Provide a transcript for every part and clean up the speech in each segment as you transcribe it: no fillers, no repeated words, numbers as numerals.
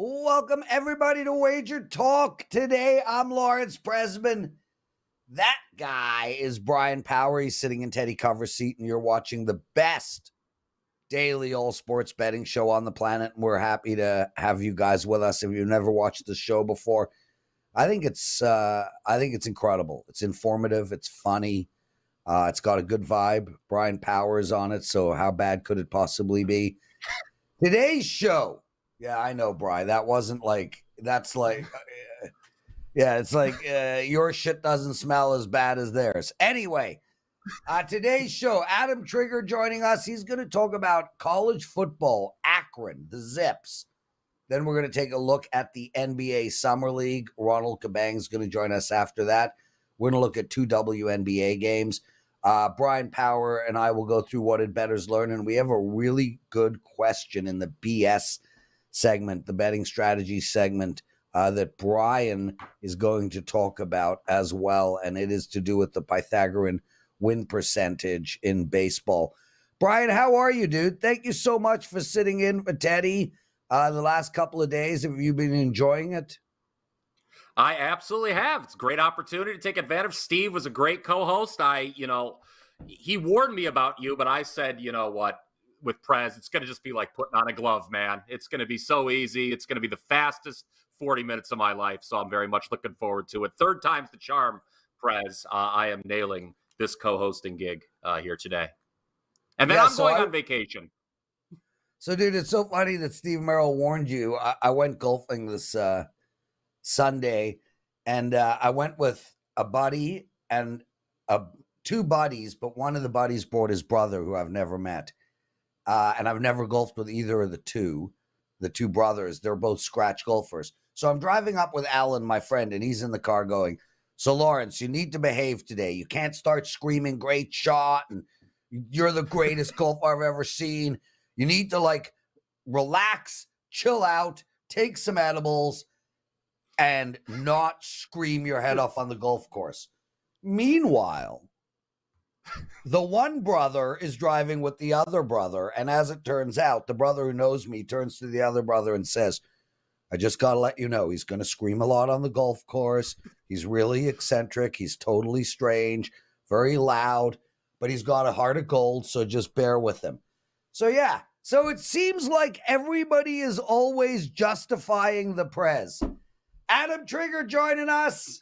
Welcome, everybody, to Wager Talk. Today, I'm Lawrence Presman. That guy is Brian Power. He's sitting in Teddy Cover Seat, and you're watching the best daily all sports betting show on the planet. And we're happy to have you guys with us. If you've never watched the show before, I think it's incredible. It's informative. It's funny. It's got a good vibe. Brian Power is on it, so how bad could it possibly be? Today's show. Yeah, I know, Brian. That wasn't like, that's like, it's like your shit doesn't smell as bad as theirs. Anyway, today's show, Adam Trigger joining us. He's going to talk about college football, Akron, the Zips. Then we're going to take a look at the NBA Summer League. Ronald Cabang is going to join us after that. We're going to look at 2 WNBA games. Brian Power and I will go through what did bettors learn, and we have a really good question in the BS segment, the betting strategy segment, that Brian is going to talk about as well, and it is to do with the Pythagorean win percentage in baseball. Brian, how are you, dude? Thank you so much for sitting in for Teddy the last couple of days. Have you been enjoying it? I absolutely have. It's a great opportunity to take advantage. Steve was a great co-host. He warned me about you, but I said, you know what? With Prez, it's going to just be like putting on a glove, man. It's going to be so easy. It's going to be the fastest 40 minutes of my life, so I'm very much looking forward to it. Third time's the charm, Prez. I am nailing this co-hosting gig here today. And then I'm going on vacation. So, dude, it's so funny that Steve Merrill warned you. I went golfing this Sunday, and I went with a buddy and two buddies, but one of the buddies brought his brother, who I've never met. And I've never golfed with either of the two brothers. They're both scratch golfers. So I'm driving up with Alan, my friend, and he's in the car going, so Lawrence, you need to behave today. You can't start screaming, great shot, and you're the greatest golfer I've ever seen. You need to, relax, chill out, take some edibles, and not scream your head off on the golf course. Meanwhile, the one brother is driving with the other brother, and as it turns out, the brother who knows me turns to the other brother and says, I just got to let you know, he's going to scream a lot on the golf course. He's really eccentric. He's totally strange, very loud, but he's got a heart of gold, so just bear with him. So, yeah. So it seems like everybody is always justifying the Prez. Adam Trigger joining us.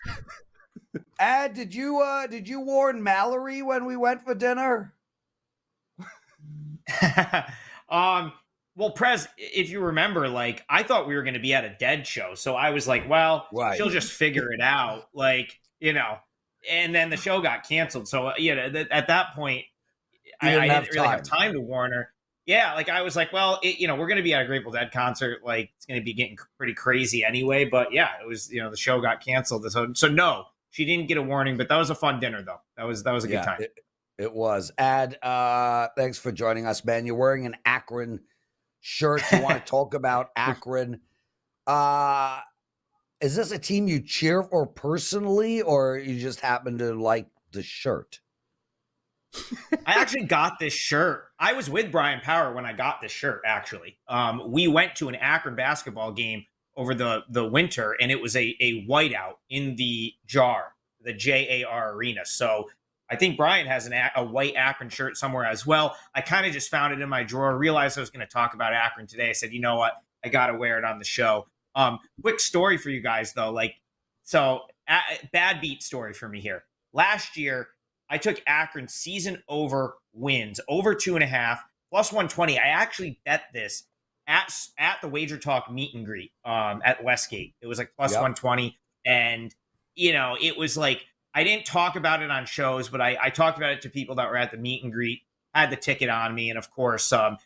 Ad, did you warn Mallory when we went for dinner? Well, Prez, if you remember, I thought we were going to be at a Dead show, so I was like, well, right, she'll just figure it out, and then the show got canceled. So at that point, I didn't really have time to warn her. Yeah, I was like, well, we're going to be at a Grateful Dead concert. It's going to be getting pretty crazy anyway. But yeah, it was, the show got canceled. So no, she didn't get a warning. But that was a fun dinner, though. That was a good time. It was. Ad, thanks for joining us, man. You're wearing an Akron shirt. You want to talk about Akron? Is this a team you cheer for personally, or you just happen to like the shirt? I actually got this shirt. I was with Brian Power when I got this shirt, actually. We went to an Akron basketball game over the winter, and it was a whiteout in the JAR, the JAR Arena. So I think Brian has a white Akron shirt somewhere as well. I kind of just found it in my drawer, realized I was going to talk about Akron today. I said, you know what? I got to wear it on the show. Quick story for you guys, though. Bad beat story for me here. Last year, I took Akron season over wins, over 2.5, plus 120. I actually bet this at the WagerTalk meet and greet at Westgate. It was plus 120. And, it was I didn't talk about it on shows, but I talked about it to people that were at the meet and greet, had the ticket on me. And of course, that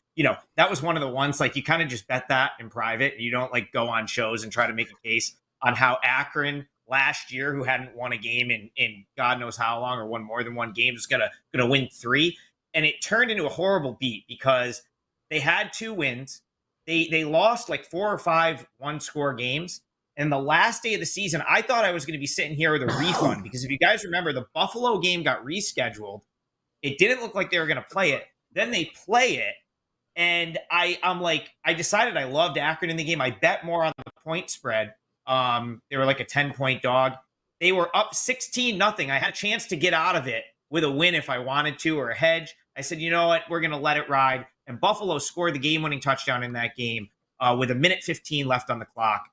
was one of the ones, you kind of just bet that in private. You don't go on shows and try to make a case on how Akron last year, who hadn't won a game in God knows how long, or won more than one game, is gonna win 3. And it turned into a horrible beat because they had 2 wins. They lost 4 or 5 one-score games. And the last day of the season, I thought I was going to be sitting here with a refund, because if you guys remember, the Buffalo game got rescheduled. It didn't look like they were going to play it. Then they play it, And I'm like, I decided I loved Akron in the game. I bet more on the point spread. They were like a 10-point dog. They were up 16-0. I had a chance to get out of it with a win if I wanted to, or a hedge. I said, you know what? We're going to let it ride. And Buffalo scored the game-winning touchdown in that game with a minute 15 left on the clock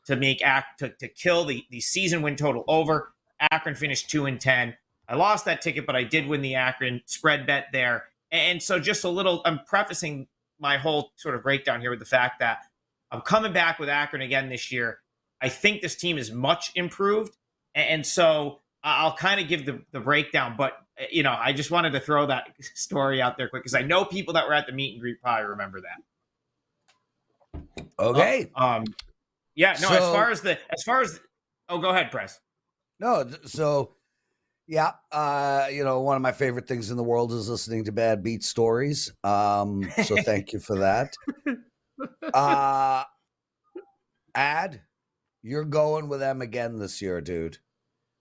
to make to kill the season win total over. Akron finished 2-10. I lost that ticket, but I did win the Akron spread bet there. And so just a little, I'm prefacing my whole sort of breakdown here with the fact that I'm coming back with Akron again this year. I think this team is much improved. And so I'll kind of give the breakdown, but I just wanted to throw that story out there quick because I know people that were at the meet and greet probably remember that. Okay. Yeah, no, So- as far as oh, go ahead, Prez. No, so yeah, one of my favorite things in the world is listening to bad beat stories. So thank you for that. Ad, you're going with them again this year, dude.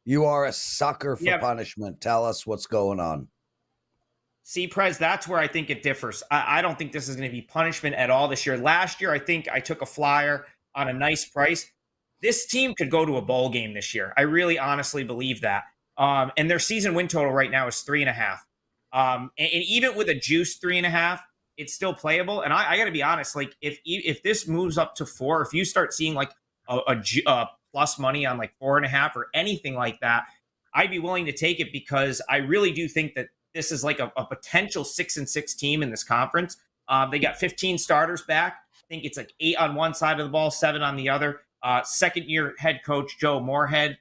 You are a sucker for punishment. Tell us what's going on. See, Prez, that's where I think it differs. I don't think this is going to be punishment at all this year. Last year, I think I took a flyer on a nice price. This team could go to a bowl game this year. I really honestly believe that. And their season win total right now is 3.5. And even with a juice 3.5, it's still playable. And I got to be honest, like if this moves up to 4, if you start seeing like a plus money on like 4.5 or anything like that, I'd be willing to take it because I really do think that this is like a potential 6-6 team in this conference. They got 15 starters back. I think it's like 8 on one side of the ball, 7 on the other. Second-year head coach Joe Moorhead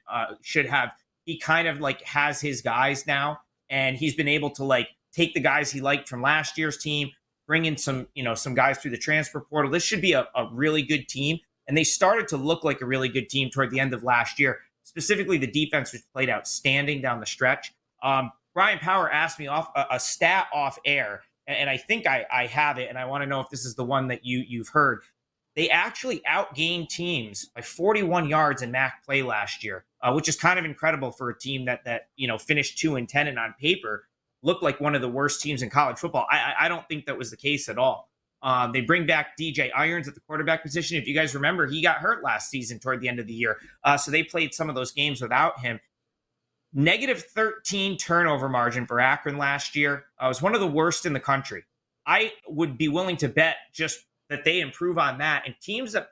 he kind of like has his guys now, and he's been able to like take the guys he liked from last year's team, bring in some guys through the transfer portal. This should be a really good team, and they started to look like a really good team toward the end of last year. Specifically, the defense was played outstanding down the stretch. Brian Power asked me a stat off air, and I think I have it, and I want to know if this is the one that you've heard. They actually outgained teams by 41 yards in MAC play last year, which is kind of incredible for a team that finished 2-10 and on paper looked like one of the worst teams in college football. I don't think that was the case at all. They bring back DJ Irons at the quarterback position. If you guys remember, he got hurt last season toward the end of the year, so they played some of those games without him. -13 turnover margin for Akron last year. It was one of the worst in the country. I would be willing to bet just that they improve on that. And teams that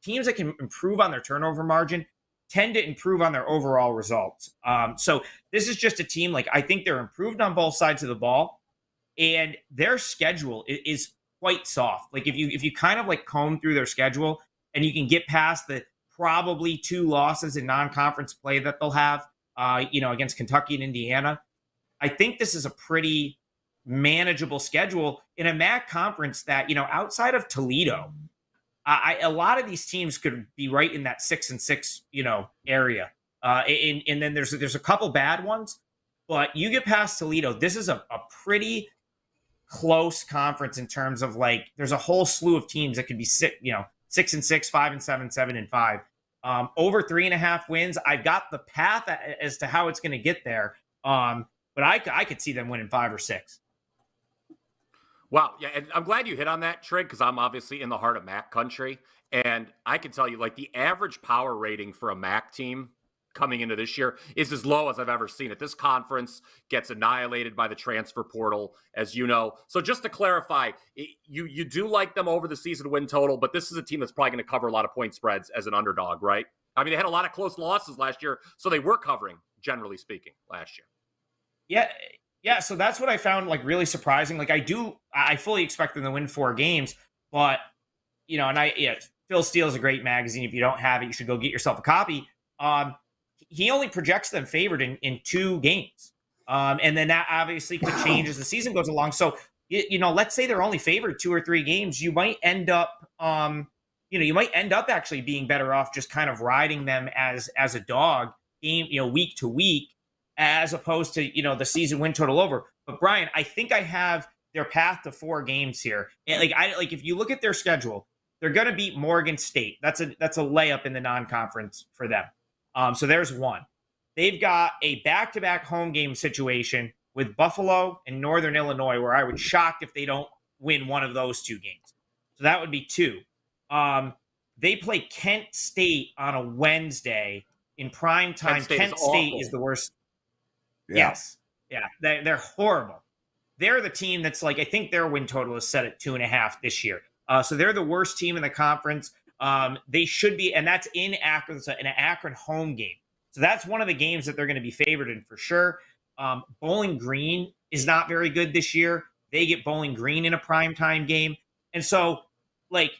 can improve on their turnover margin tend to improve on their overall results. So this is just a team, like, I think they're improved on both sides of the ball, and their schedule is quite soft. Like if you kind of like comb through their schedule and you can get past the probably 2 losses in non-conference play that they'll have, against Kentucky and Indiana, I think this is a pretty manageable schedule in a MAC conference that, outside of Toledo, a lot of these teams could be right in that 6-6, area. And then there's a couple bad ones, but you get past Toledo, this is a pretty close conference in terms of like, there's a whole slew of teams that could be 6-6, 5-7, 7-5. Over 3.5 wins. I've got the path as to how it's going to get there. But I could see them winning 5 or 6. Wow. Yeah. And I'm glad you hit on that, Trig, because I'm obviously in the heart of MAC country. And I can tell you, like, the average power rating for a MAC team coming into this year is as low as I've ever seen it. This conference gets annihilated by the transfer portal, as you know. So just to clarify, you do like them over the season win total, but this is a team that's probably going to cover a lot of point spreads as an underdog, right? I mean, they had a lot of close losses last year, so they were covering, generally speaking, last year. Yeah, so that's what I found like really surprising. Like I fully expect them to win 4 games, but Phil Steele's a great magazine. If you don't have it, you should go get yourself a copy. He only projects them favored in 2 games. And then that obviously could change as the season goes along. So, let's say they're only favored 2 or 3 games. You might end up, actually being better off just kind of riding them as a dog game, week to week, as opposed to, the season win total over. But Brian, I think I have their path to 4 games here. And if you look at their schedule, they're going to beat Morgan State. That's a layup in the non-conference for them. So there's one. They've got a back-to-back home game situation with Buffalo and Northern Illinois, where I would shocked if they don't win one of those two games. So that would be 2. They play Kent State on a Wednesday in prime time. Kent State is the worst. Yeah. Yes. Yeah. They're horrible. They're the team that's like, I think their win total is set at 2.5 this year. So they're the worst team in the conference. They should be, and that's in Akron. It's an Akron home game. So that's one of the games that they're going to be favored in for sure. Bowling Green is not very good this year. They get Bowling Green in a primetime game. And so, like,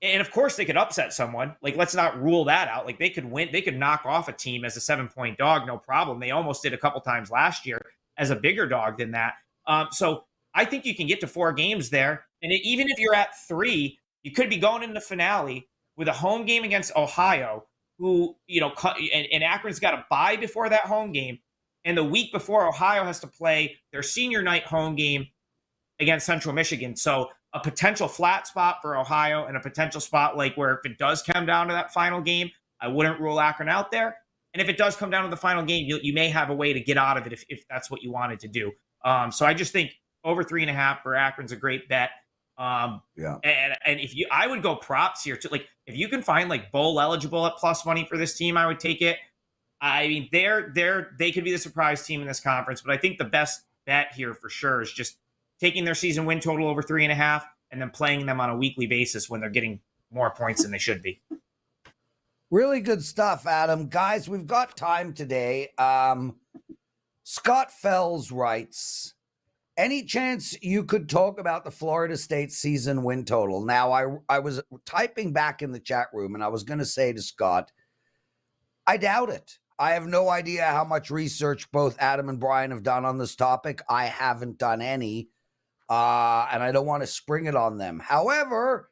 and of course they could upset someone. Like, let's not rule that out. Like, they could win. They could knock off a team as a 7-point dog, no problem. They almost did a couple times last year as a bigger dog than that. So I think you can get to 4 games there. And even if you're at 3, you could be going into the finale with a home game against Ohio, who, and Akron's got a bye before that home game. And the week before, Ohio has to play their senior night home game against Central Michigan. So a potential flat spot for Ohio and a potential spot like where if it does come down to that final game, I wouldn't rule Akron out there. And if it does come down to the final game, you may have a way to get out of it if that's what you wanted to do. So I just think over 3.5 for Akron's a great bet. And I would go props here too. Like, if you can find like bowl eligible at plus money for this team, I would take it. I mean, they could be the surprise team in this conference, but I think the best bet here for sure is just taking their season win total over 3.5 and then playing them on a weekly basis when they're getting more points than they should be. Really good stuff, Adam. Guys, we've got time today. Scott Fells writes, any chance you could talk about the Florida State season win total? Now, I was typing back in the chat room, and I was going to say to Scott, I doubt it. I have no idea how much research both Adam and Brian have done on this topic. I haven't done any, and I don't want to spring it on them. However,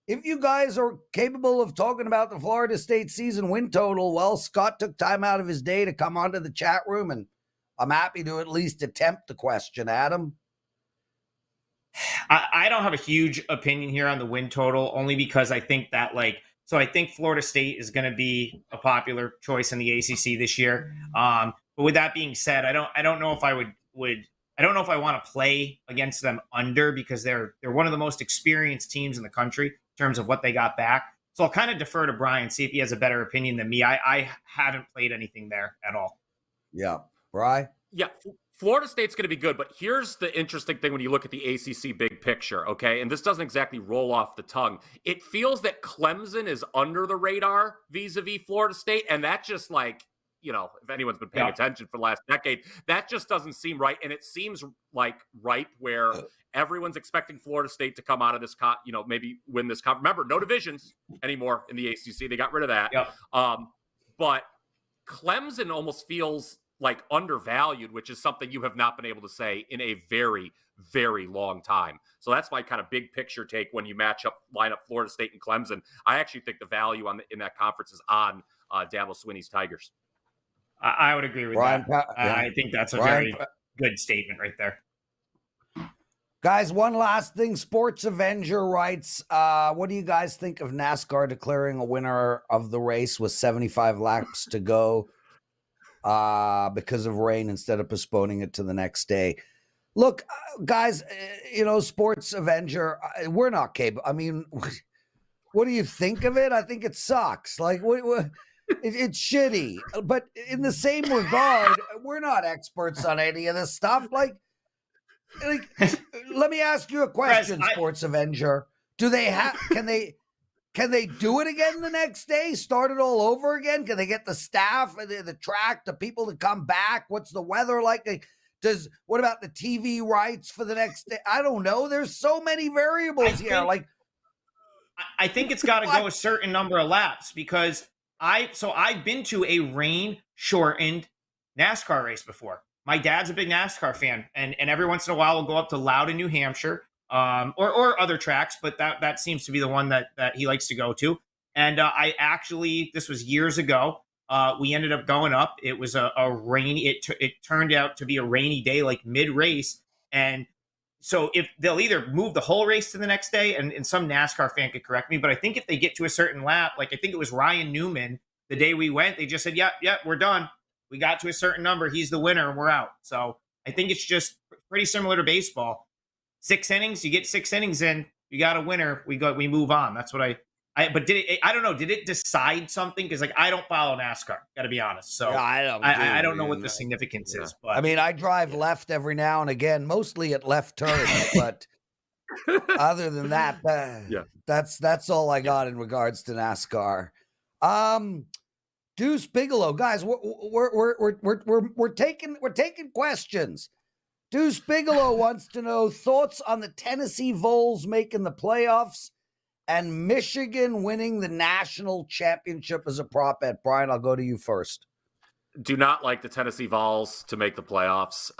if you guys are capable of talking about the Florida State season win total, well, Scott took time out of his day to come onto the chat room, and I'm happy to at least attempt the question, Adam. I don't have a huge opinion here on the win total, only because I think that I think Florida State is going to be a popular choice in the ACC this year. But with that being said, I don't know if I I don't know if I want to play against them under, because they're one of the most experienced teams in the country in terms of what they got back. So I'll kind of defer to Brian, see if he has a better opinion than me. I haven't played anything there at all. Yeah. Brian? Yeah, Florida State's going to be good, but here's the interesting thing when you look at the ACC big picture, okay? And this doesn't exactly roll off the tongue. It feels that Clemson is under the radar vis-a-vis Florida State, and that just if anyone's been paying attention for the last decade, that just doesn't seem right. And it seems like right where everyone's expecting Florida State to come out of this, maybe win this. Remember, no divisions anymore in the ACC. They got rid of that. But Clemson almost feels like undervalued, which is something you have not been able to say in a very, very long time. So that's my kind of big picture take when you line up Florida State and Clemson. I actually think the value in that conference is on Dabo Swinney's Tigers. I would agree with Brian, that. I think that's a very good statement right there. Guys, one last thing. Sports Avenger writes, what do you guys think of NASCAR declaring a winner of the race with 75 laps to go because of rain instead of postponing it to the next day? Look, guys, Sports Avenger, we're not capable. I mean, what do you think of it? I think it sucks. Like, it's shitty. But in the same regard, we're not experts on any of this stuff. Like, let me ask you a question, Sports Avenger. Can they do it again the next day? Start it all over again? Can they get the staff, the track, the people to come back? What's the weather like? What about the TV rights for the next day? I don't know. There's so many variables here. I think it's got to go a certain number of laps, because I've been to a rain-shortened NASCAR race before. My dad's a big NASCAR fan, and every once in a while we'll go up to Loudon, New Hampshire, or other tracks, but that seems to be the one that he likes to go to. And this was years ago. We ended up going up. It was a rainy. It turned out to be a rainy day, like mid-race, and so if they'll either move the whole race to the next day, and some NASCAR fan could correct me, but I think if they get to a certain lap, like I think it was Ryan Newman, the day we went, they just said, yeah, we're done. We got to a certain number. He's the winner and we're out. So I think it's just pretty similar to baseball. 6 innings, you get 6 innings in, you got a winner, we move on. That's what but I don't know, did it decide something? Because like I don't follow NASCAR, got to be honest. So Yeah, I don't. I don't know what the significance is, but I mean, I drive left every now and again, mostly at left turns, but other than that, that's all I got in regards to NASCAR. Deuce Bigelow, guys, we're taking questions. Deuce Bigelow wants to know thoughts on the Tennessee Vols making the playoffs and Michigan winning the national championship as a prop bet. Brian, I'll go to you first. Do not like the Tennessee Vols to make the playoffs.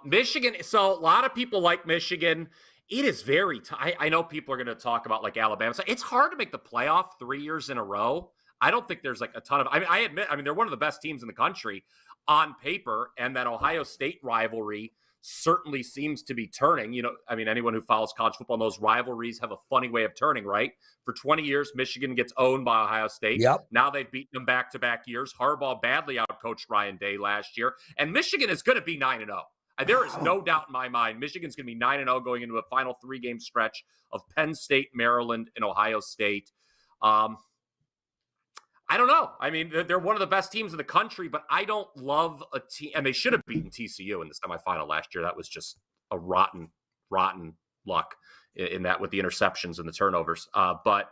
Michigan, so a lot of people like Michigan. It is very I know people are going to talk about like Alabama. So it's hard to make the playoff 3 years in a row. I don't think there's like a ton of, I admit, they're one of the best teams in the country on paper, and that Ohio State rivalry certainly seems to be turning. You know, anyone who follows college football knows rivalries have a funny way of turning, right? For 20 years, Michigan gets owned by Ohio State. Yep. Now they've beaten them back-to-back years. Harbaugh badly outcoached Ryan Day last year. And Michigan is going to be 9-0. There is no doubt in my mind Michigan's going to be 9-0 going into a final 3-game stretch of Penn State, Maryland, and Ohio State. I don't know. They're one of the best teams in the country, but I don't love a team. And they should have beaten TCU in the semifinal last year. That was just a rotten luck in that with the interceptions and the turnovers. But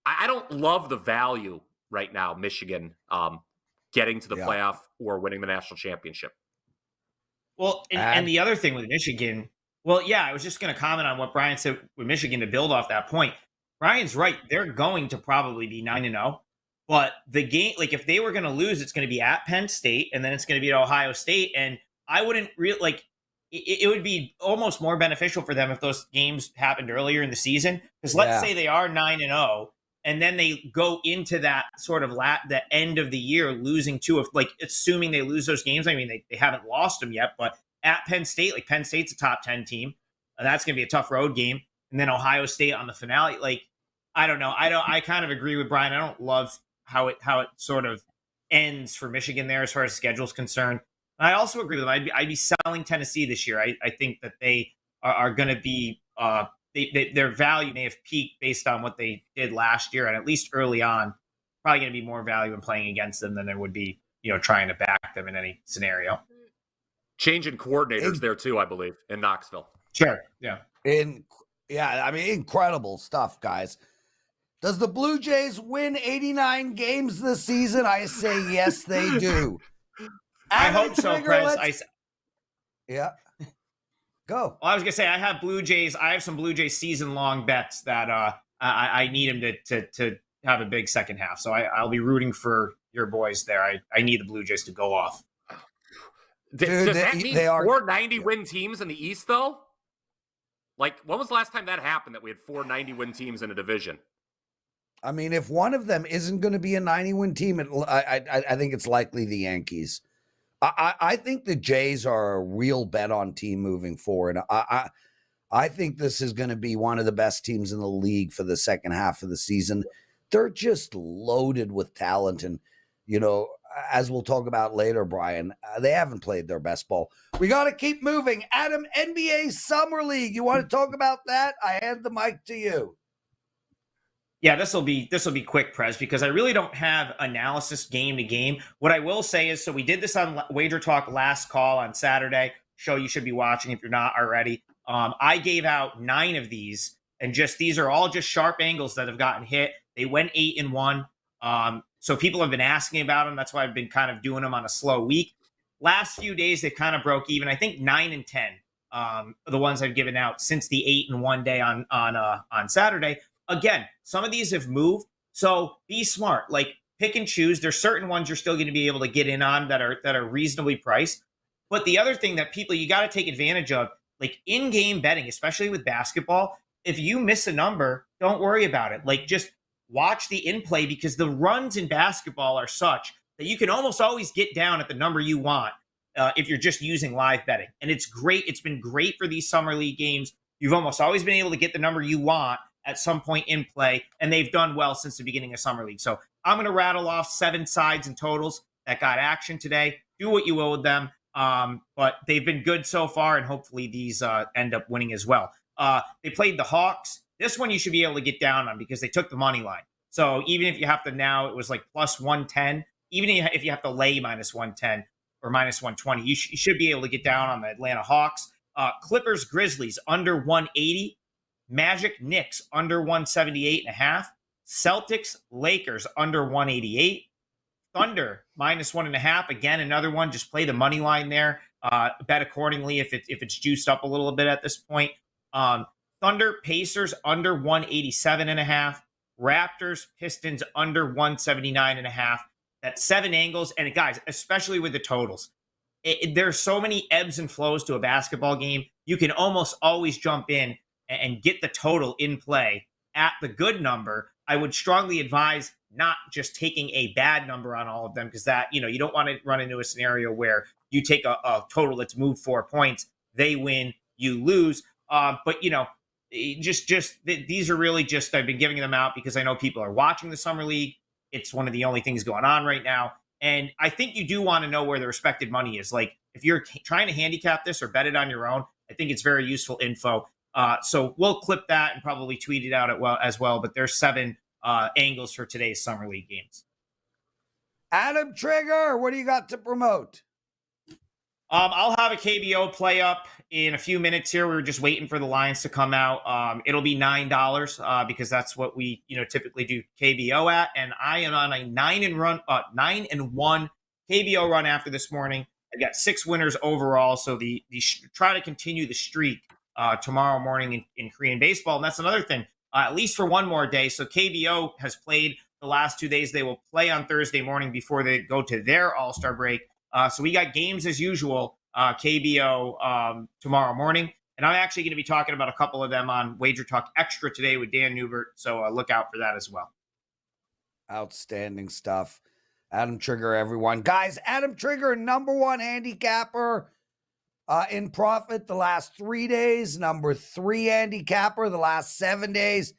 I don't love the value right now, Michigan getting to the playoff or winning the national championship. Well, and the other thing with Michigan, I was just going to comment on what Brian said with Michigan to build off that point. Brian's right. They're going to probably be 9-0. But the game, like if they were going to lose, it's going to be at Penn State, and then it's going to be at Ohio State. And I wouldn't really it would be almost more beneficial for them if those games happened earlier in the season. Because let's say they are 9-0, and then they go into that sort of the end of the year losing two of assuming they lose those games. They haven't lost them yet, but at Penn State, like Penn State's a top 10 team. That's going to be a tough road game. And then Ohio State on the finale. I don't know. I kind of agree with Brian. I don't love how it sort of ends for Michigan there as far as schedule is concerned. And I also agree with them. I'd be selling Tennessee this year. I think that they are going to be their value may have peaked based on what they did last year, and at least early on, probably going to be more value in playing against them than there would be, trying to back them in any scenario. Changing coordinators there too, I believe, in Knoxville. Sure. Yeah. Incredible stuff, guys. Does the Blue Jays win 89 games this season? I say yes, they do. I hope so, Prez. Yeah. Go. Well, I was going to say, I have some Blue Jays season-long bets that I need them to have a big second half. So I'll be rooting for your boys there. I need the Blue Jays to go off. Does that mean 4 90-win teams in the East, though? When was the last time that happened, that we had 4 90-win teams in a division? If one of them isn't going to be a 90-win team, I think it's likely the Yankees. I think the Jays are a real bet-on team moving forward. I think this is going to be one of the best teams in the league for the second half of the season. They're just loaded with talent. And, as we'll talk about later, Brian, they haven't played their best ball. We got to keep moving. Adam, NBA Summer League. You want to talk about that? I hand the mic to you. Yeah, this will be quick, Prez, because I really don't have analysis game to game. What I will say is, so we did this on Wager Talk last call on Saturday. Show you should be watching if you're not already. I gave out 9 of these, and these are all just sharp angles that have gotten hit. They went 8-1. So people have been asking about them. That's why I've been kind of doing them on a slow week. Last few days, they kind of broke even. I think 9 and 10 are the ones I've given out since the 8-1 day on Saturday. Again, some of these have moved, so be smart. Pick and choose. There's certain ones you're still going to be able to get in on that are reasonably priced. But the other thing that you got to take advantage of, in-game betting, especially with basketball, if you miss a number, don't worry about it. Just watch the in-play, because the runs in basketball are such that you can almost always get down at the number you want if you're just using live betting. And it's great. It's been great for these summer league games. You've almost always been able to get the number you want at some point in play, and they've done well since the beginning of summer league. So I'm going to rattle off 7 sides and totals that got action today. Do what you will with them, but they've been good so far, and hopefully these end up winning as well. They played the Hawks. This one you should be able to get down on because they took the money line. So even if you have to now, it was like plus 110. Even if you have to lay minus 110 or minus 120, you should be able to get down on the Atlanta Hawks. Clippers, Grizzlies under 180. Magic, Knicks under 178.5. Celtics, Lakers under 188. Thunder minus 1.5. Again, another one. Just play the money line there. Bet accordingly if it's juiced up a little bit at this point. Thunder, Pacers under 187.5. Raptors, Pistons under 179.5. That's 7 angles. And guys, especially with the totals, there's so many ebbs and flows to a basketball game. You can almost always jump in and get the total in play at the good number. I would strongly advise not just taking a bad number on all of them, because that, you don't want to run into a scenario where you take a total that's moved 4 points, they win, you lose. But these are really just, I've been giving them out because I know people are watching the Summer League. It's one of the only things going on right now. And I think you do want to know where the respected money is. Like if you're trying to handicap this or bet it on your own, I think it's very useful info. So we'll clip that and probably tweet it out as well. But there's 7 angles for today's Summer League games. Adam Trigger, what do you got to promote? I'll have a KBO play up in a few minutes here. We were just waiting for the lines to come out. It'll be $9 because that's what we typically do KBO at. And I am on a 9-1 KBO run after this morning. I got 6 winners overall. So the try to continue the streak tomorrow morning in Korean baseball. And that's another thing, at least for one more day. So KBO has played the last 2 days. They will play on Thursday morning before they go to their All-Star break. So we got games as usual, KBO tomorrow morning. And I'm actually going to be talking about a couple of them on Wager Talk Extra today with Dan Newbert. So look out for that as well. Outstanding stuff. Adam Trigger, everyone. Guys, Adam Trigger, number 1 handicapper in profit the last 3 days, number 3 handicapper the last 7 days,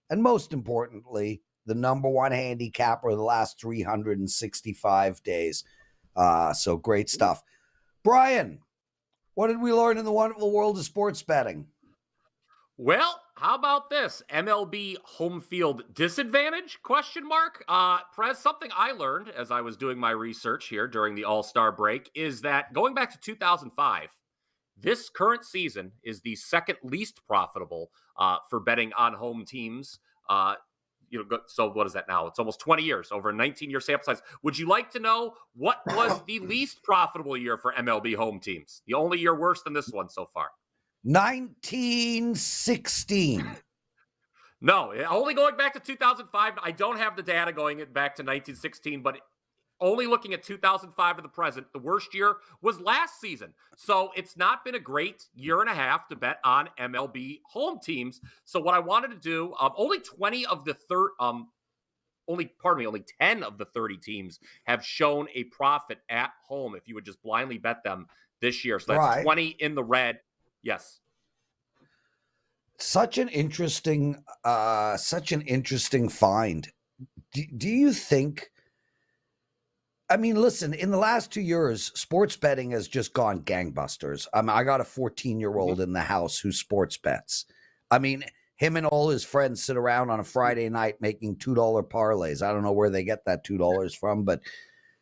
and most importantly, the number 1 handicapper the last 365 days. So great stuff. Brian, what did we learn in the wonderful world of sports betting? Well, how about this? MLB home field disadvantage? ? Prez, something I learned as I was doing my research here during the All-Star break is that going back to 2005, this current season is the second least profitable for betting on home teams. So what is that now? It's almost 20 years, over a 19-year sample size. Would you like to know what was the least profitable year for MLB home teams? The only year worse than this one so far. 1916. No, only going back to 2005. I don't have the data going back to 1916, but only looking at 2005 to the present, the worst year was last season. So it's not been a great year and a half to bet on MLB home teams. So what I wanted to do, only 10 of the 30 teams have shown a profit at home if you would just blindly bet them this year. So that's right. 20 in the red. Yes. Such an interesting find. Do you think, I mean, listen, in the last 2 years, sports betting has just gone gangbusters. I got a 14-year-old in the house who sports bets. I mean, him and all his friends sit around on a Friday night making $2 parlays. I don't know where they get that $2 from, but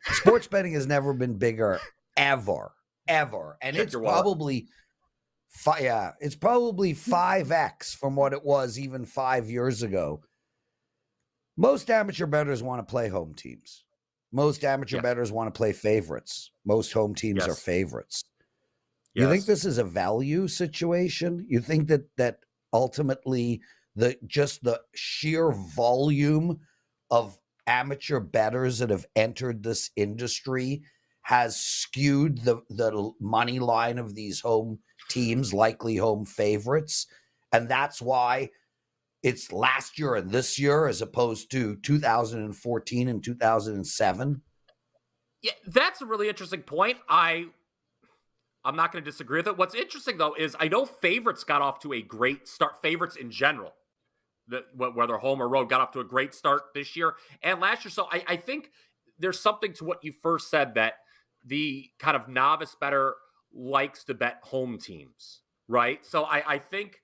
sports betting has never been bigger, ever. And it's probably, it's probably 5x from what it was even 5 years ago. Most amateur bettors want to play home teams. Most amateur bettors want to play favorites. Most home teams are favorites. You think this is a value situation? You think that ultimately the sheer volume of amateur bettors that have entered this industry has skewed the money line of these home teams, likely home favorites, and that's why it's last year and this year as opposed to 2014 and 2007? Yeah, that's a really interesting point. I'm not going to disagree with it. What's interesting, though, is I know favorites got off to a great start. Favorites in general, whether home or road, got off to a great start this year and last year. So I think there's something to what you first said, that the kind of novice bettor likes to bet home teams, right? So I think,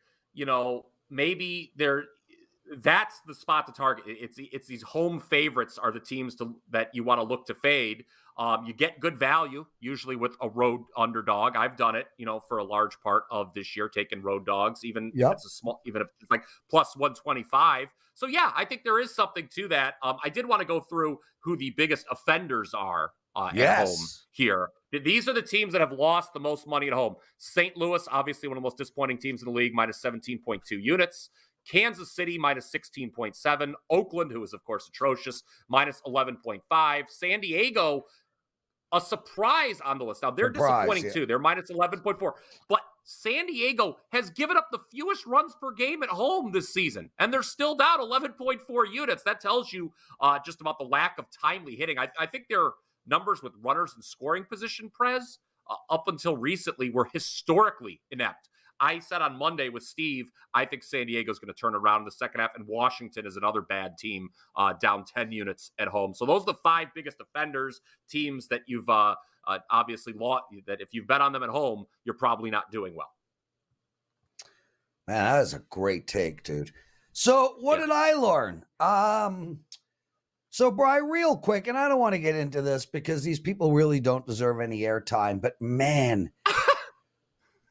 maybe that's the spot to target. It's these home favorites are the teams that you want to look to fade. You get good value usually with a road underdog. I've done it, for a large part of this year, taking road dogs, even if it's even if it's like plus 125. So yeah, I think there is something to that. I did want to go through who the biggest offenders are at home here. These are the teams that have lost the most money at home. St. Louis, obviously one of the most disappointing teams in the league, minus 17.2 units. Kansas City, minus 16.7. Oakland, who is, of course, atrocious, minus 11.5. San Diego, a surprise on the list. Now, they're disappointing, too. They're minus 11.4. But San Diego has given up the fewest runs per game at home this season, and they're still down 11.4 units. That tells you just about the lack of timely hitting. I think their numbers with runners in scoring position, Prez, up until recently were historically inept. I said on Monday with Steve, I think San Diego's going to turn around in the second half, and Washington is another bad team, down 10 units at home. So those are the 5 biggest offenders, teams that you've obviously lost, that if you've bet on them at home, you're probably not doing well. Man, that is a great take, dude. So what did I learn? So, Bri, real quick, and I don't want to get into this because these people really don't deserve any airtime, but man,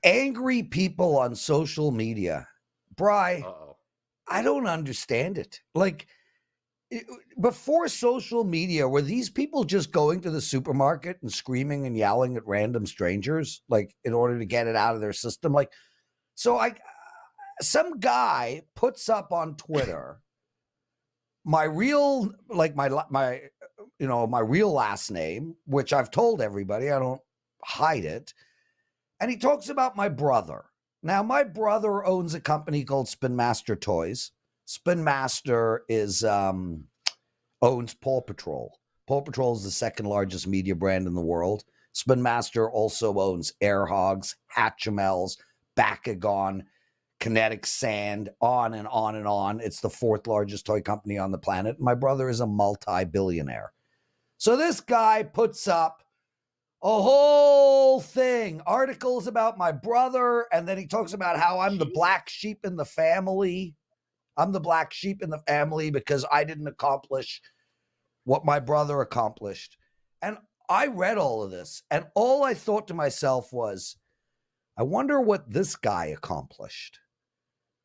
angry people on social media, Bri, I don't understand it. Like, before social media, were these people just going to the supermarket and screaming and yelling at random strangers, like, in order to get it out of their system? Like, so some guy puts up on Twitter my real, like my real last name, which I've told everybody, I don't hide it. And he talks about my brother. Now, my brother owns a company called Spin Master Toys. Spin Master owns Paw Patrol. Paw Patrol is the second largest media brand in the world. Spin Master also owns Air Hogs, Hatchimals, Bakugan, Kinetic Sand, on and on and on. It's the 4th largest toy company on the planet. My brother is a multi-billionaire. So this guy puts up a whole thing, articles about my brother, and then he talks about how I'm the black sheep in the family. I'm the black sheep in the family because I didn't accomplish what my brother accomplished. And I read all of this, and all I thought to myself was, I wonder what this guy accomplished.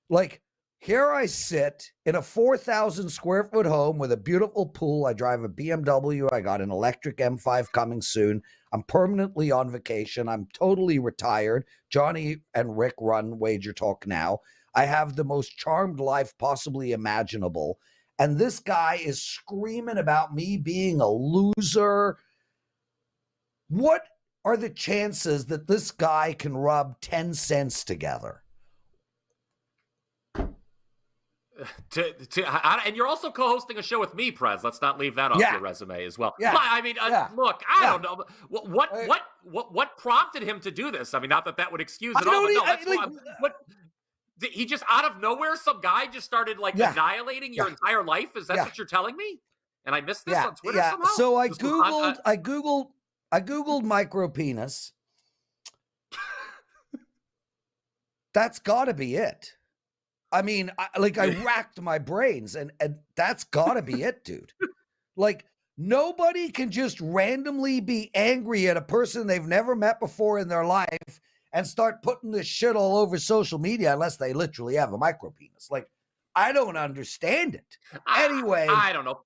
Like, here I sit in a 4,000 square foot home with a beautiful pool. I drive a BMW. I got an electric M5 coming soon. I'm permanently on vacation. I'm totally retired. Johnny and Rick run WagerTalk now. I have the most charmed life possibly imaginable. And this guy is screaming about me being a loser. What are the chances that this guy can rub 10 cents together? And you're also co-hosting a show with me, Prez. Let's not leave that off your resume as well. Yeah. I mean, look, I don't know what prompted him to do this. I mean, not that would excuse it all, but no, he just out of nowhere, some guy just started annihilating your entire life. Is that what you're telling me? And I missed this on Twitter somehow. So I Googled micro penis. That's got to be it. I mean, I racked my brains, and that's got to be it, dude. Like, nobody can just randomly be angry at a person they've never met before in their life and start putting this shit all over social media unless they literally have a micro penis. Like, I don't understand it. Anyway. I don't know.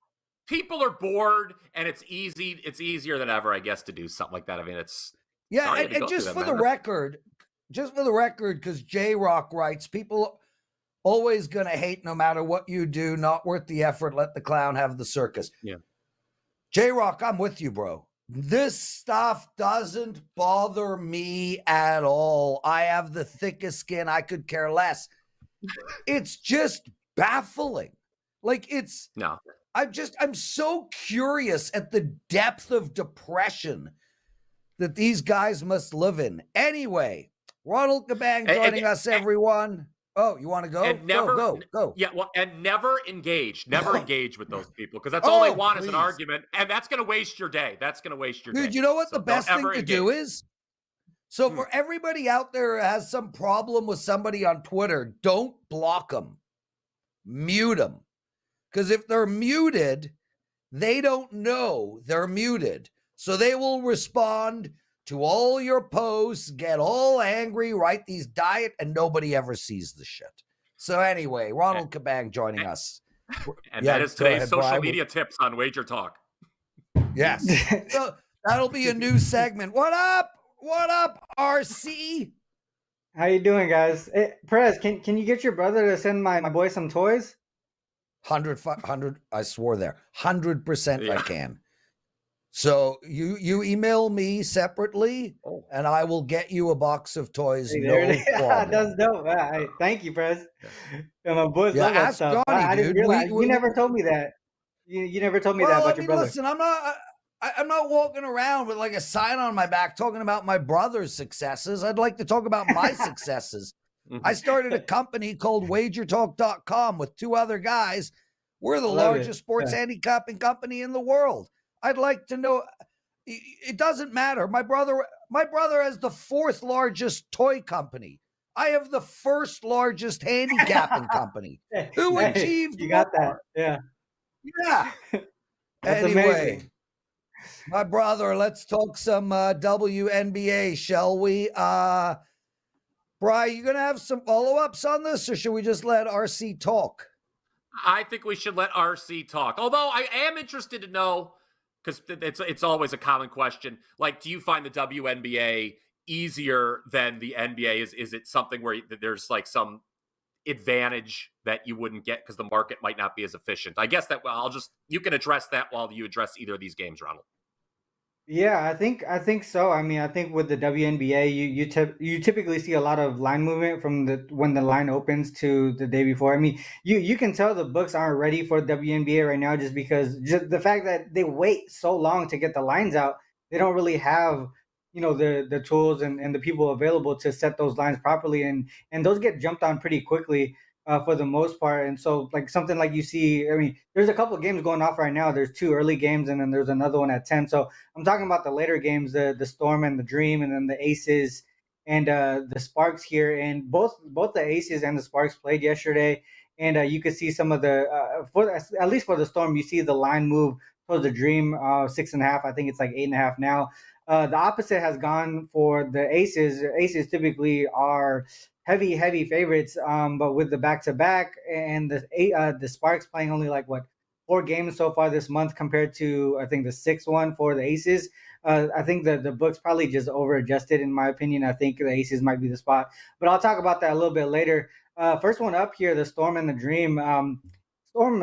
People are bored, and it's easy. It's easier than ever, I guess, to do something like that. I mean, it's and just for the record, because J-Rock writes, people always gonna hate no matter what you do, not worth the effort, let the clown have the circus. Yeah. J-Rock, I'm with you, bro. This stuff doesn't bother me at all. I have the thickest skin, I could care less. It's just baffling. I'm so curious at the depth of depression that these guys must live in. Anyway, Ronald Cabang joining us, everyone. Oh, you want to go? And go. Yeah, well, and never engage with those people, because that's all they want is an argument, and that's going to waste your day. That's going to waste your day. Dude, you know what the best thing to do is? So for everybody out there who has some problem with somebody on Twitter, don't block them. Mute them. Because if they're muted, they don't know they're muted. So they will respond to all your posts, get all angry, write these diet, and nobody ever sees the shit. So anyway, Ronald Cabang joining us. And that is go today's ahead, social Brian. media tips on Wager Talk. Yes. So that'll be a new segment. What up? What up, RC? How you doing, guys? Hey, Prez, can you get your brother to send my boy some toys? 100, I swore there. 100% I Yeah. can. So you email me separately, and I will get you a box of toys. Hey, No there it is. problem. That's dope. Hey, thank you, Prez. Yeah, my boys Yeah, love that ask stuff. Johnny, I didn't dude. realize. You never told me that. You never told me that Well, about I your mean, brother. listen, I'm not walking around with like a sign on my back talking about my brother's successes. I'd like to talk about my successes. I started a company called WagerTalk.com with two other guys. We're the Love largest it. sports Yeah. handicapping company in the world. I'd like to know. It doesn't matter. My brother has the fourth largest toy company. I have the first largest handicapping company. Who Hey, achieved you got that? more? Yeah. Yeah. That's Anyway, amazing. my brother, let's talk some WNBA, shall we? Bri, you gonna have some follow-ups on this, or should we just let RC talk? I think we should let RC talk. Although I am interested to know, because it's always a common question. Like, do you find the WNBA easier than the NBA? Is it something where there's like some advantage that you wouldn't get because the market might not be as efficient? I guess that you can address that while you address either of these games, Ronald. Yeah, I think so. I mean, I think with the WNBA, you typically see a lot of line movement from when the line opens to the day before. I mean, you can tell the books aren't ready for WNBA right now just because just the fact that they wait so long to get the lines out, they don't really have the tools and the people available to set those lines properly, and those get jumped on pretty quickly. For the most part. And so like something like you see, I mean, there's a couple of games going off right now. There's two early games and then there's another one at 10. So I'm talking about the later games, the Storm and the Dream, and then the Aces and the Sparks here. And both the Aces and the Sparks played yesterday. And you could see some of the at least for the Storm, you see the line move towards the Dream 6.5. I think it's like 8.5 now. The opposite has gone for the Aces. Aces typically are heavy favorites, but with the back-to-back and the Sparks playing only like 4 games so far this month compared to I think the 6th one for the Aces. I think the books probably just over-adjusted in my opinion. I think the Aces might be the spot, but I'll talk about that a little bit later. First one up here, the Storm and the Dream. Storm,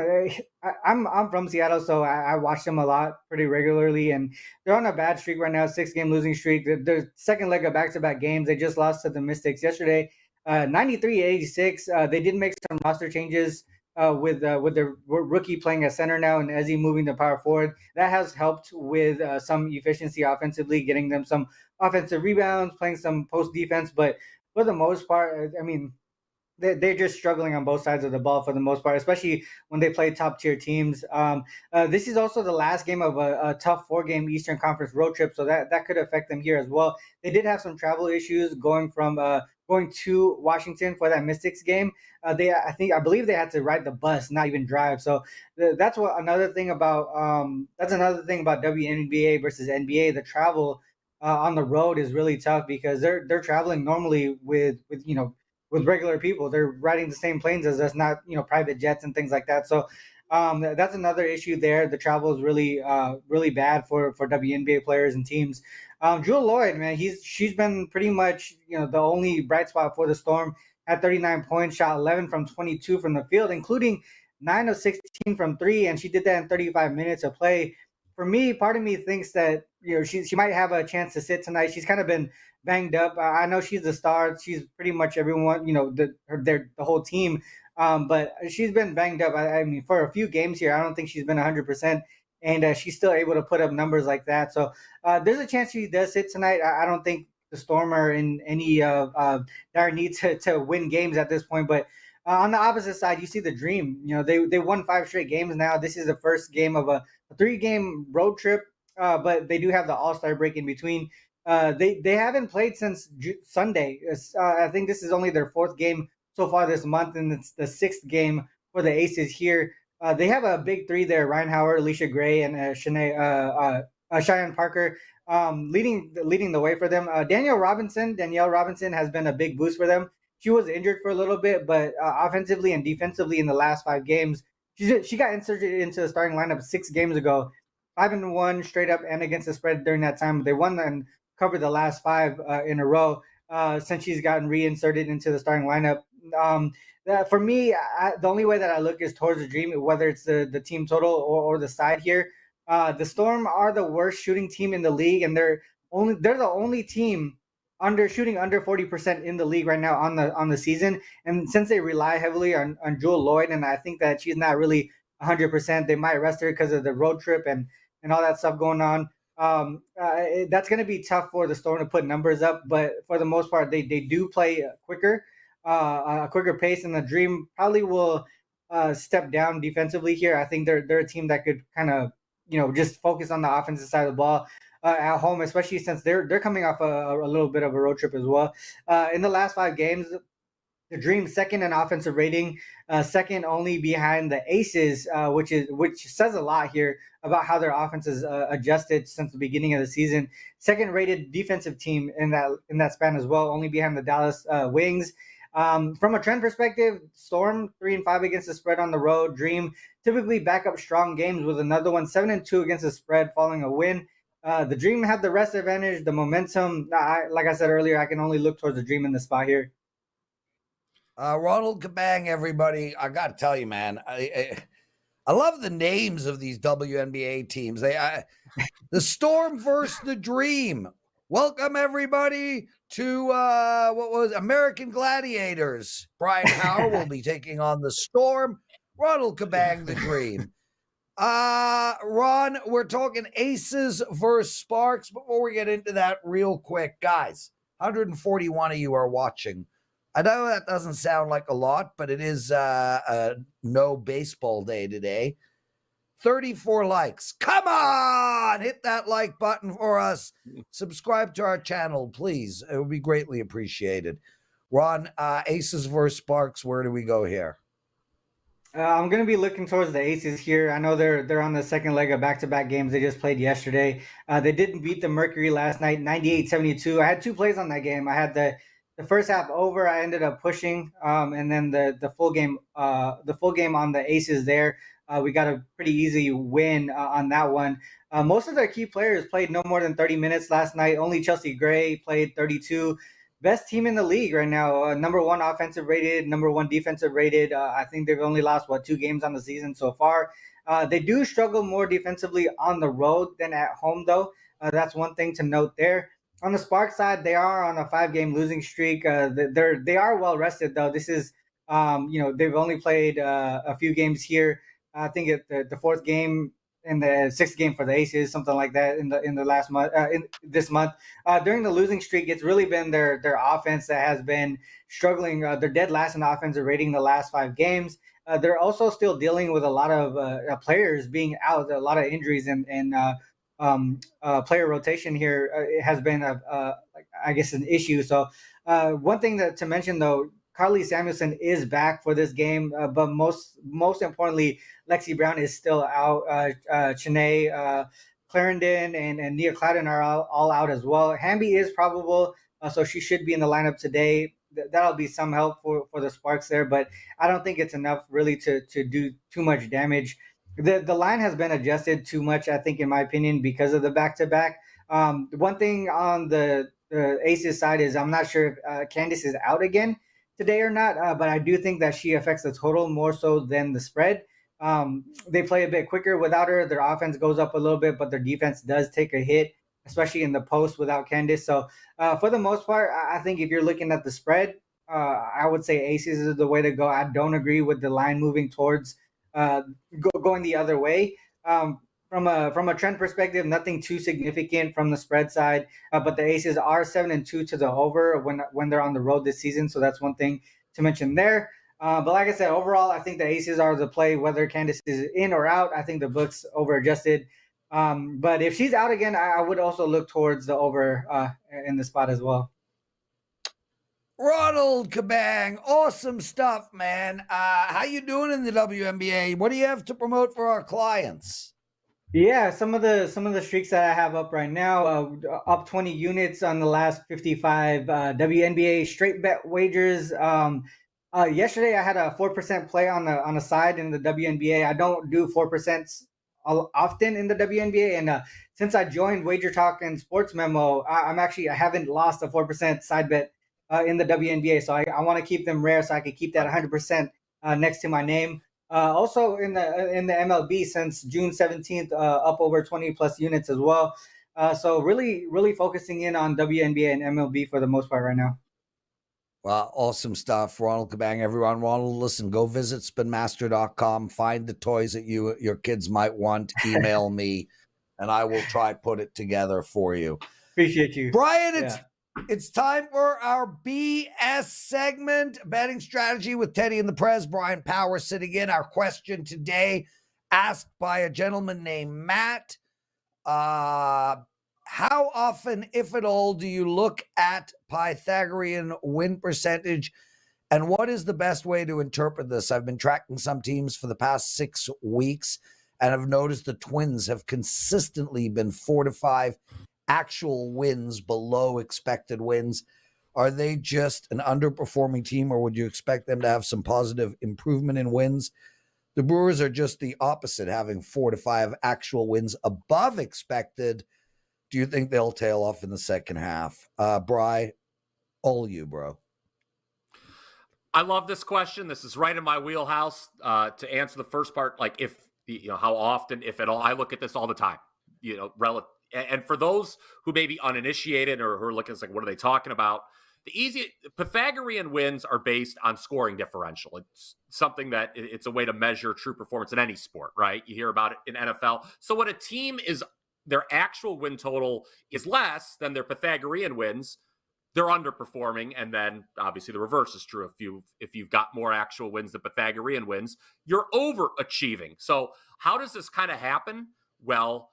I'm from Seattle, so I watch them a lot pretty regularly, and they're on a bad streak right now, 6-game losing streak. The second leg of back-to-back games. They just lost to the Mystics yesterday. 93-86. They did make some roster changes with the rookie playing at center now and Ezzy moving to power forward. That has helped with some efficiency offensively, getting them some offensive rebounds, playing some post defense. But for the most part, I mean, they're just struggling on both sides of the ball for the most part, especially when they play top tier teams. This is also the last game of a tough 4-game Eastern Conference road trip, so that could affect them here as well. They did have some travel issues going to Washington for that Mystics game. I believe they had to ride the bus, not even drive. So that's another thing about WNBA versus NBA. The travel on the road is really tough because they're traveling normally with regular people. They're riding the same planes as us, not private jets and things like that. So that's another issue there. The travel is really bad for WNBA players and teams. Jewel Lloyd, man, she's been pretty much the only bright spot for the Storm. Had 39 points, shot 11 from 22 from the field, including 9 of 16 from 3, and she did that in 35 minutes of play. For me, part of me thinks that she might have a chance to sit tonight. She's kind of been banged up. I know she's the star. She's pretty much everyone, the whole team. But she's been banged up. I mean, for a few games here, I don't think she's been 100%, and she's still able to put up numbers like that. So there's a chance she does sit tonight. I don't think the Storm are in any dire need to win games at this point. But on the opposite side, you see the Dream. They won 5 straight games now. This is the first game of a 3-game road trip, but they do have the All-Star break in between. They haven't played since Sunday. I think this is only their fourth game so far this month, and it's the sixth game for the Aces here. They have a big three there: Ryan Howard, Alicia Gray, and Cheyenne Parker, leading the way for them. Danielle Robinson has been a big boost for them. She was injured for a little bit, but offensively and defensively in the last 5 games, she got inserted into the starting lineup 6 games ago. 5-1 straight up and against the spread during that time. They won and covered the last 5 in a row since she's gotten reinserted into the starting lineup. For me, the only way that I look is towards the dream, whether it's the team total or the side here. The Storm are the worst shooting team in the league, and they're the only team shooting under 40% in the league right now on the season. And since they rely heavily on Jewel Lloyd, and I think that she's not really 100%, they might rest her because of the road trip and all that stuff going on. That's going to be tough for the Storm to put numbers up, but for the most part, they do play a quicker pace, and the Dream probably will step down defensively here. I think they're a team that could kind of just focus on the offensive side of the ball at home, especially since they're coming off a little bit of a road trip as well. In the last 5 games, the Dream second in offensive rating, second only behind the Aces, which says a lot here about how their offense has adjusted since the beginning of the season. Second rated defensive team in that span as well, only behind the Dallas Wings. From a trend perspective, Storm 3-5 against the spread on the road. Dream typically back up strong games with another one 7-2 against the spread following a win. The Dream have the rest advantage, the momentum. Like I said earlier, I can only look towards the Dream in the spot here. Ronald Cabang, everybody. I got to tell you, man, I love the names of these WNBA teams. The Storm versus the Dream. Welcome, everybody, to American Gladiators. Brian Power will be taking on the Storm. Ronald Cabang, the Dream. Ron, we're talking Aces versus Sparks. Before we get into that real quick, guys, 141 of you are watching. I know that doesn't sound like a lot, but it is no baseball day today. 34 likes. Come on! Hit that like button for us. Subscribe to our channel, please. It would be greatly appreciated. Ron, Aces versus Sparks, where do we go here? I'm going to be looking towards the Aces here. I know they're on the second leg of back-to-back games they just played yesterday. They didn't beat the Mercury last night, 98-72. I had 2 plays on that game. I had the first half over. I ended up pushing, and then the full game on the Aces there. We got a pretty easy win on that one. Most of their key players played no more than 30 minutes last night. Only Chelsea Gray played 32. Best team in the league right now. Number 1 offensive rated, number 1 defensive rated. I think they've only lost 2 games on the season so far. They do struggle more defensively on the road than at home, though. That's one thing to note there. On the Sparks side, they are on a 5-game losing streak. They are well rested, though. This is they've only played a few games here. I think the 4th game and the 6th game for the Aces, something like that in the last month, this month. During the losing streak, it's really been their offense that has been struggling. They're dead last in offensive rating the last 5 games. They're also still dealing with a lot of players being out, a lot of injuries, and player rotation here has been I guess an issue. So one thing to mention though, Carly Samuelson is back for this game, but most importantly, Lexi Brown is still out. Chanae Clarendon and Nia Clouden are all out as well. Hamby is probable, so she should be in the lineup today. That'll be some help for the Sparks there, but I don't think it's enough really to do too much damage. The line has been adjusted too much, I think, in my opinion, because of the back-to-back. One thing on the Aces side is I'm not sure if Candace is out again today or not, but I do think that she affects the total more so than the spread. They play a bit quicker without her. Their offense goes up a little bit, but their defense does take a hit, especially in the post without Candace. So for the most part, I think if you're looking at the spread, I would say Aces is the way to go. I don't agree with the line moving towards going the other way. From a trend perspective, nothing too significant from the spread side, but the Aces are 7-2 to the over when they're on the road this season. So that's one thing to mention there. But like I said, overall, I think the Aces are the play, whether Candace is in or out. I think the books over adjusted. But if she's out again, I would also look towards the over in the spot as well. Ronald Cabang, awesome stuff, man. How you doing in the WNBA? What do you have to promote for our clients? Yeah, some of the streaks that I have up right now, up 20 units on the last 55 WNBA straight bet wagers. Yesterday I had a 4% play on the side in the WNBA. I don't do 4% often in the WNBA, and since I joined WagerTalk and Sports Memo, I haven't lost a 4% side bet in the WNBA. So I want to keep them rare so I can keep that 100% next to my name. Also in the MLB since June 17th, up over 20 plus units as well. So really focusing in on WNBA and MLB for the most part right now. Well, awesome stuff. Ronald Cabang, everyone. Ronald, listen, go visit spinmaster.com. Find the toys that your kids might want. Email me, and I will try put it together for you. Appreciate you. Brian, it's time for our BS segment, betting strategy with Teddy and the Prez. Brian Power sitting in. Our question today, asked by a gentleman named Matt. How often, if at all, do you look at Pythagorean win percentage? And what is the best way to interpret this? I've been tracking some teams for the past 6 weeks and have noticed the Twins have consistently been 4 to 5 actual wins below expected wins. Are they just an underperforming team, or would you expect them to have some positive improvement in wins? The Brewers are just the opposite, having 4 to 5 actual wins above expected. Do you think they'll tail off in the second half? Bri, all you, bro. I love this question. This is right in my wheelhouse. To answer the first part, like how often, if at all, I look at this all the time. And for those who may be uninitiated or who are looking like, what are they talking about? The Pythagorean wins are based on scoring differential. It's something that it's a way to measure true performance in any sport, right? You hear about it in NFL. So when a team their actual win total is less than their Pythagorean wins, they're underperforming. And then obviously the reverse is true. If you've got more actual wins than Pythagorean wins, you're overachieving. So how does this kind of happen? Well,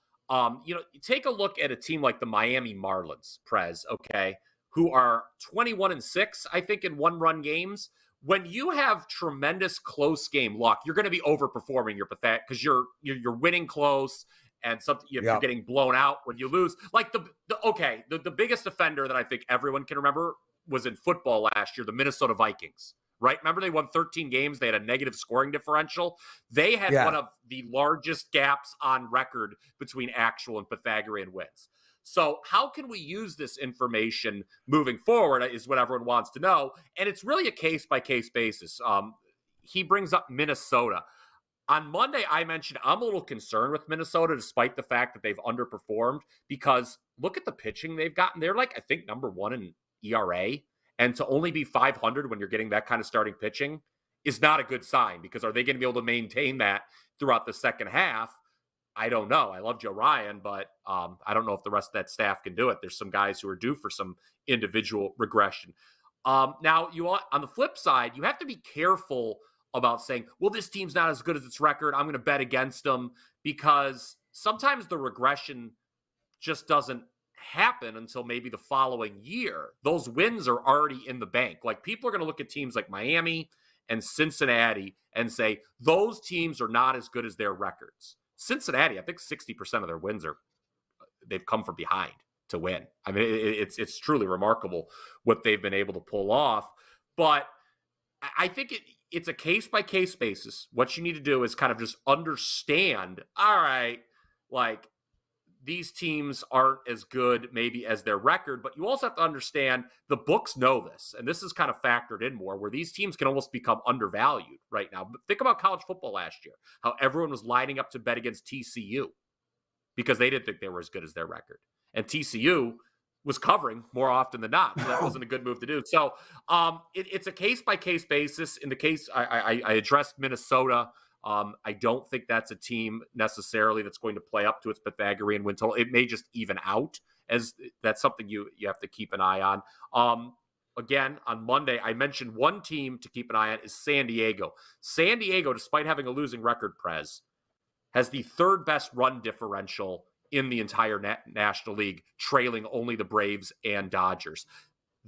take a look at a team like the Miami Marlins, Prez, okay, who are 21-6, I think, in one-run games. When you have tremendous close game luck, you're going to be overperforming your because you're winning close. And something you're getting blown out when you lose. Like the biggest offender that I think everyone can remember was in football last year, the Minnesota Vikings, right? Remember they won 13 games. They had a negative scoring differential. They had one of the largest gaps on record between actual and Pythagorean wins. So how can we use this information moving forward is what everyone wants to know. And it's really a case-by-case basis. He brings up Minnesota. On Monday, I mentioned I'm a little concerned with Minnesota, despite the fact that they've underperformed, because look at the pitching they've gotten. They're I think, number 1 in ERA. And to only be 500 when you're getting that kind of starting pitching is not a good sign, because are they going to be able to maintain that throughout the second half? I don't know. I love Joe Ryan, but I don't know if the rest of that staff can do it. There's some guys who are due for some individual regression. Now, on the flip side, you have to be careful about saying, well, this team's not as good as its record, I'm going to bet against them, because sometimes the regression just doesn't happen until maybe the following year. Those wins are already in the bank. Like, people are going to look at teams like Miami and Cincinnati and say, those teams are not as good as their records. Cincinnati, I think 60% of their wins they've come from behind to win. I mean, it's truly remarkable what they've been able to pull off. But I think it's a case-by-case basis. What you need to do is kind of just understand, all right, like, these teams aren't as good maybe as their record, but you also have to understand the books know this, and this is kind of factored in more, where these teams can almost become undervalued right now. But think about college football last year, how everyone was lining up to bet against TCU because they didn't think they were as good as their record. And TCU was covering more often than not. So that wasn't a good move to do. So it's a case-by-case basis. In the case, I addressed Minnesota. I don't think that's a team necessarily that's going to play up to its Pythagorean win total. It may just even out, as that's something you have to keep an eye on. Again, on Monday, I mentioned one team to keep an eye on is San Diego. San Diego, despite having a losing record, Prez, has the third best run differential in the entire National League, trailing only the Braves and Dodgers.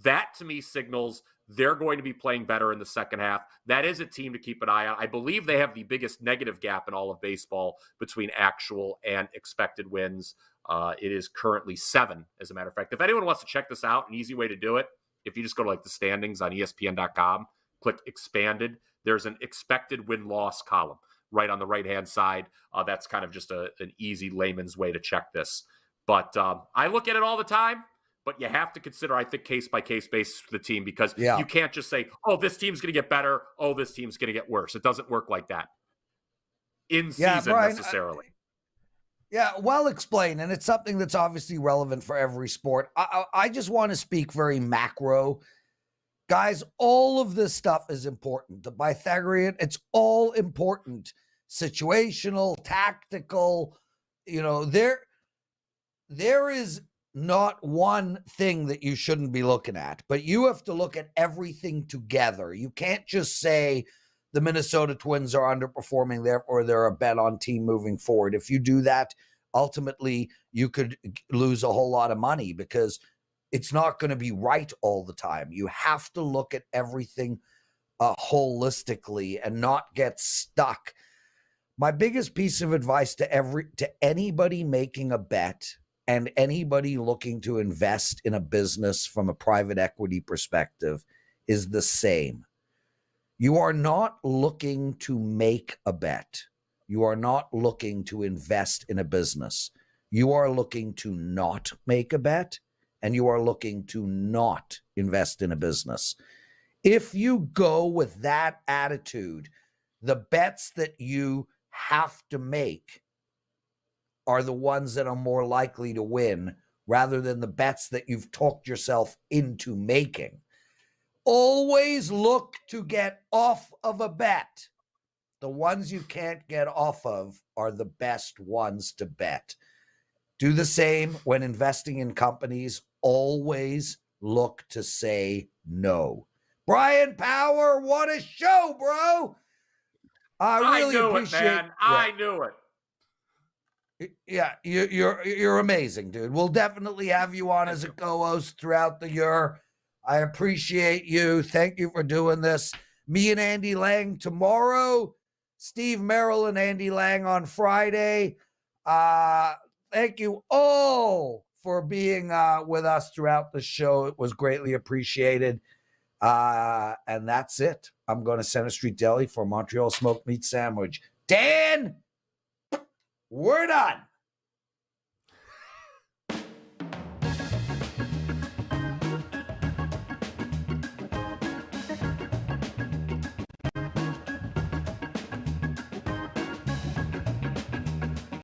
That, to me, signals they're going to be playing better in the second half. That is a team to keep an eye on. I believe they have the biggest negative gap in all of baseball between actual and expected wins. It is currently 7, as a matter of fact. If anyone wants to check this out, an easy way to do it, if you just go to like the standings on ESPN.com, click expanded, there's an expected win-loss column right on the right-hand side. That's kind of just an easy layman's way to check this. But I look at it all the time. But you have to consider, I think, case-by-case basis for the team, because you can't just say, oh, this team's going to get better, oh, this team's going to get worse. It doesn't work like that in season, Brian, necessarily. Well explained, and it's something that's obviously relevant for every sport. I just want to speak very macro. Guys, all of this stuff is important. The Pythagorean, it's all important. Situational, tactical, there is not one thing that you shouldn't be looking at, but you have to look at everything together. You can't just say the Minnesota Twins are underperforming, therefore they're a bet on team moving forward. If you do that, ultimately you could lose a whole lot of money, because it's not going to be right all the time. You have to look at everything holistically and not get stuck. My biggest piece of advice to anybody making a bet and anybody looking to invest in a business from a private equity perspective is the same. You are not looking to make a bet. You are not looking to invest in a business. You are looking to not make a bet, and you are looking to not invest in a business. If you go with that attitude, the bets that you have to make are the ones that are more likely to win, rather than the bets that you've talked yourself into making. Always look to get off of a bet. The ones you can't get off of are the best ones to bet. Do the same when investing in companies. Always look to say no. Brian Power, what a show, bro. I really appreciate it, man. I knew it. Yeah, you're amazing, dude. We'll definitely have you on as a co-host throughout the year. I appreciate you. Thank you for doing this. Me and Andy Lang tomorrow. Steve Merrill and Andy Lang on Friday. Thank you all for being with us throughout the show. It was greatly appreciated. And that's it. I'm going to Center Street Deli for Montreal smoked meat sandwich. Dan, we're done.